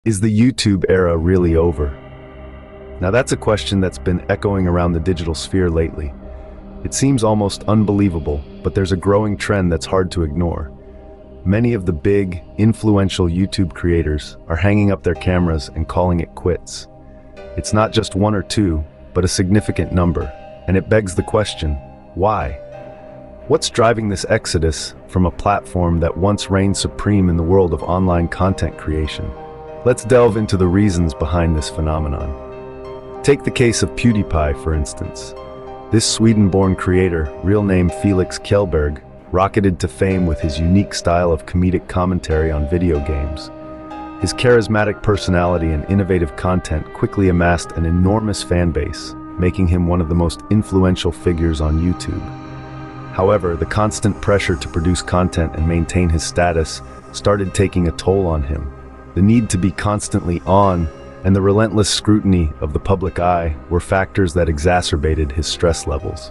Is the YouTube era really over? Now that's a question that's been echoing around the digital sphere lately. It seems almost unbelievable, but there's a growing trend that's hard to ignore. Many of the big, influential YouTube creators are hanging up their cameras and calling it quits. It's not just one or two, but a significant number, and it begs the question, why? What's driving this exodus from a platform that once reigned supreme in the world of online content creation? Let's delve into the reasons behind this phenomenon. Take the case of PewDiePie, for instance. This Sweden-born creator, real name Felix Kjellberg, rocketed to fame with his unique style of comedic commentary on video games. His charismatic personality and innovative content quickly amassed an enormous fan base, making him one of the most influential figures on YouTube. However, the constant pressure to produce content and maintain his status started taking a toll on him. The need to be constantly on and the relentless scrutiny of the public eye were factors that exacerbated his stress levels.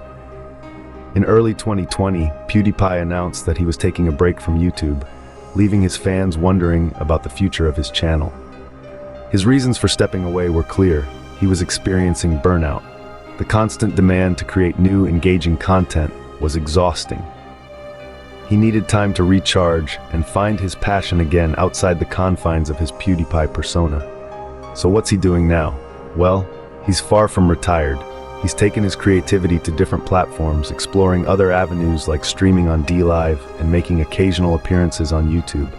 In early 2020, PewDiePie announced that he was taking a break from YouTube, leaving his fans wondering about the future of his channel. His reasons for stepping away were clear. He was experiencing burnout. The constant demand to create new, engaging content was exhausting. He needed time to recharge and find his passion again outside the confines of his PewDiePie persona. So what's he doing now? Well, he's far from retired. He's taken his creativity to different platforms, exploring other avenues like streaming on DLive and making occasional appearances on YouTube.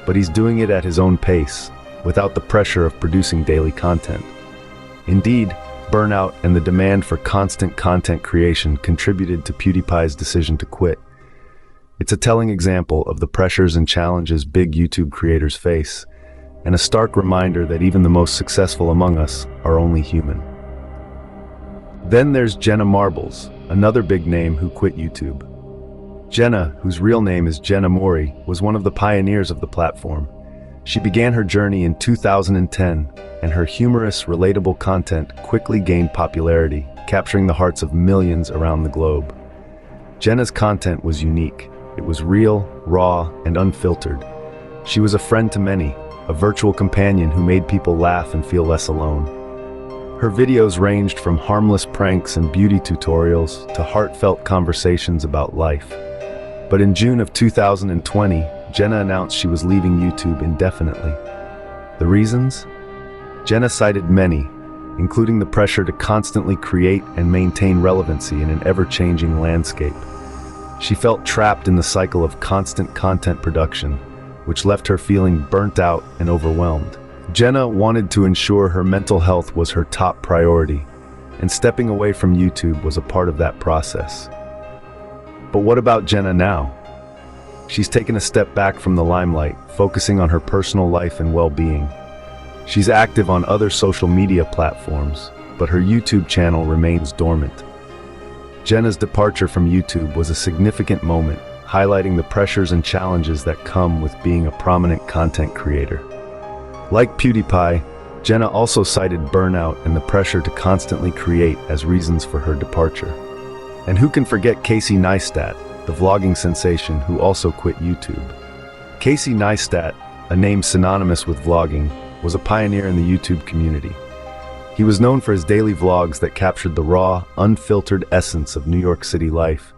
But he's doing it at his own pace, without the pressure of producing daily content. Indeed, burnout and the demand for constant content creation contributed to PewDiePie's decision to quit. It's a telling example of the pressures and challenges big YouTube creators face, and a stark reminder that even the most successful among us are only human. Then there's Jenna Marbles, another big name who quit YouTube. Jenna, whose real name is Jenna Mori, was one of the pioneers of the platform. She began her journey in 2010, and her humorous, relatable content quickly gained popularity, capturing the hearts of millions around the globe. Jenna's content was unique. It was real, raw, and unfiltered. She was a friend to many, a virtual companion who made people laugh and feel less alone. Her videos ranged from harmless pranks and beauty tutorials to heartfelt conversations about life. But in June of 2020, Jenna announced she was leaving YouTube indefinitely. The reasons? Jenna cited many, including the pressure to constantly create and maintain relevancy in an ever-changing landscape. She felt trapped in the cycle of constant content production, which left her feeling burnt out and overwhelmed. Jenna wanted to ensure her mental health was her top priority, and stepping away from YouTube was a part of that process. But what about Jenna now? She's taken a step back from the limelight, focusing on her personal life and well-being. She's active on other social media platforms, but her YouTube channel remains dormant. Jenna's departure from YouTube was a significant moment, highlighting the pressures and challenges that come with being a prominent content creator. Like PewDiePie, Jenna also cited burnout and the pressure to constantly create as reasons for her departure. And who can forget Casey Neistat, the vlogging sensation who also quit YouTube? Casey Neistat, a name synonymous with vlogging, was a pioneer in the YouTube community. He was known for his daily vlogs that captured the raw, unfiltered essence of New York City life,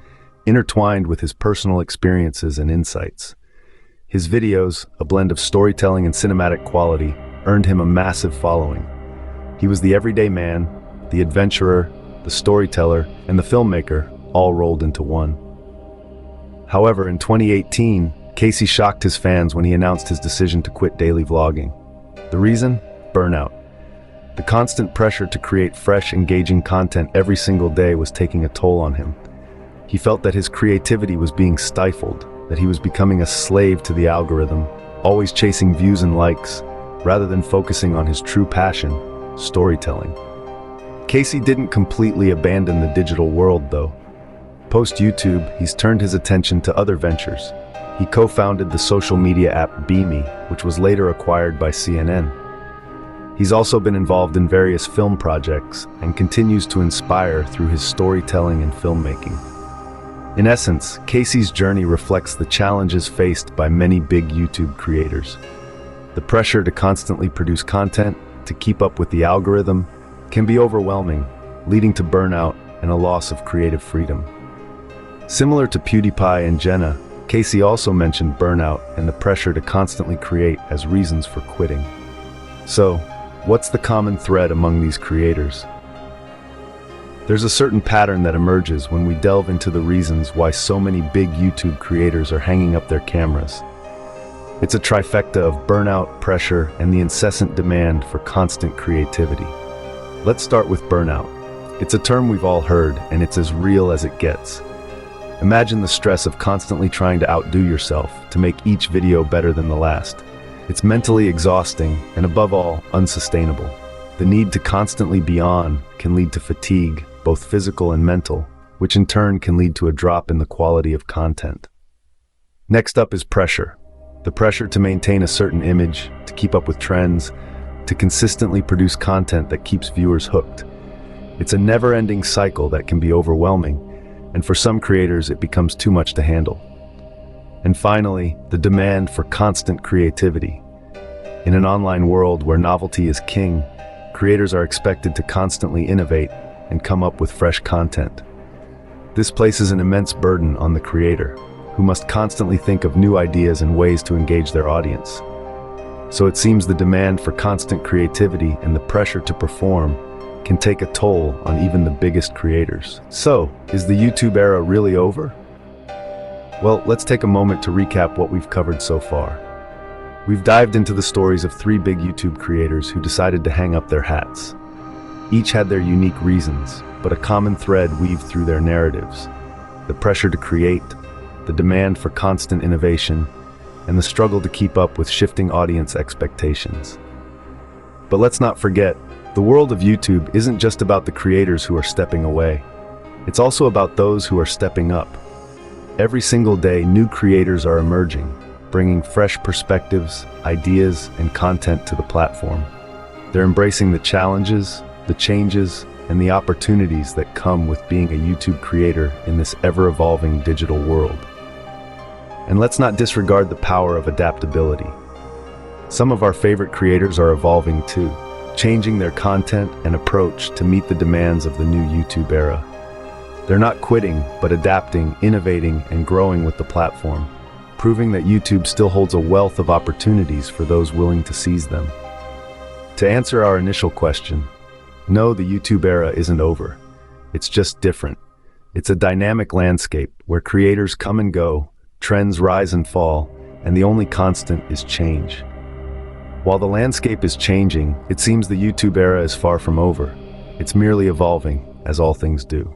intertwined with his personal experiences and insights. His videos, a blend of storytelling and cinematic quality, earned him a massive following. He was the everyday man, the adventurer, the storyteller, and the filmmaker, all rolled into one. However, in 2018, Casey shocked his fans when he announced his decision to quit daily vlogging. The reason? Burnout. The constant pressure to create fresh, engaging content every single day was taking a toll on him. He felt that his creativity was being stifled, that he was becoming a slave to the algorithm, always chasing views and likes, rather than focusing on his true passion, storytelling. Casey didn't completely abandon the digital world, though. Post-YouTube, he's turned his attention to other ventures. He co-founded the social media app Beamy, which was later acquired by CNN. He's also been involved in various film projects and continues to inspire through his storytelling and filmmaking. In essence, Casey's journey reflects the challenges faced by many big YouTube creators. The pressure to constantly produce content, to keep up with the algorithm, can be overwhelming, leading to burnout and a loss of creative freedom. Similar to PewDiePie and Jenna, Casey also mentioned burnout and the pressure to constantly create as reasons for quitting. So, what's the common thread among these creators? There's a certain pattern that emerges when we delve into the reasons why so many big YouTube creators are hanging up their cameras. It's a trifecta of burnout, pressure, and the incessant demand for constant creativity. Let's start with burnout. It's a term we've all heard, and it's as real as it gets. Imagine the stress of constantly trying to outdo yourself, to make each video better than the last. It's mentally exhausting, and above all, unsustainable. The need to constantly be on can lead to fatigue, both physical and mental, which in turn can lead to a drop in the quality of content. Next up is pressure. The pressure to maintain a certain image, to keep up with trends, to consistently produce content that keeps viewers hooked. It's a never-ending cycle that can be overwhelming, and for some creators it becomes too much to handle. And finally, the demand for constant creativity. In an online world where novelty is king, creators are expected to constantly innovate and come up with fresh content. This places an immense burden on the creator, who must constantly think of new ideas and ways to engage their audience. So it seems the demand for constant creativity and the pressure to perform can take a toll on even the biggest creators. So, is the YouTube era really over? Well, let's take a moment to recap what we've covered so far. We've dived into the stories of 3 big YouTube creators who decided to hang up their hats. Each had their unique reasons, but a common thread weaved through their narratives: the pressure to create, the demand for constant innovation, and the struggle to keep up with shifting audience expectations. But let's not forget, the world of YouTube isn't just about the creators who are stepping away. It's also about those who are stepping up. Every single day, new creators are emerging, bringing fresh perspectives, ideas, and content to the platform. They're embracing the challenges, the changes, and the opportunities that come with being a YouTube creator in this ever-evolving digital world. And let's not disregard the power of adaptability. Some of our favorite creators are evolving too, changing their content and approach to meet the demands of the new YouTube era. They're not quitting, but adapting, innovating, and growing with the platform, proving that YouTube still holds a wealth of opportunities for those willing to seize them. To answer our initial question, no, the YouTube era isn't over. It's just different. It's a dynamic landscape where creators come and go, trends rise and fall, and the only constant is change. While the landscape is changing, it seems the YouTube era is far from over. It's merely evolving, as all things do.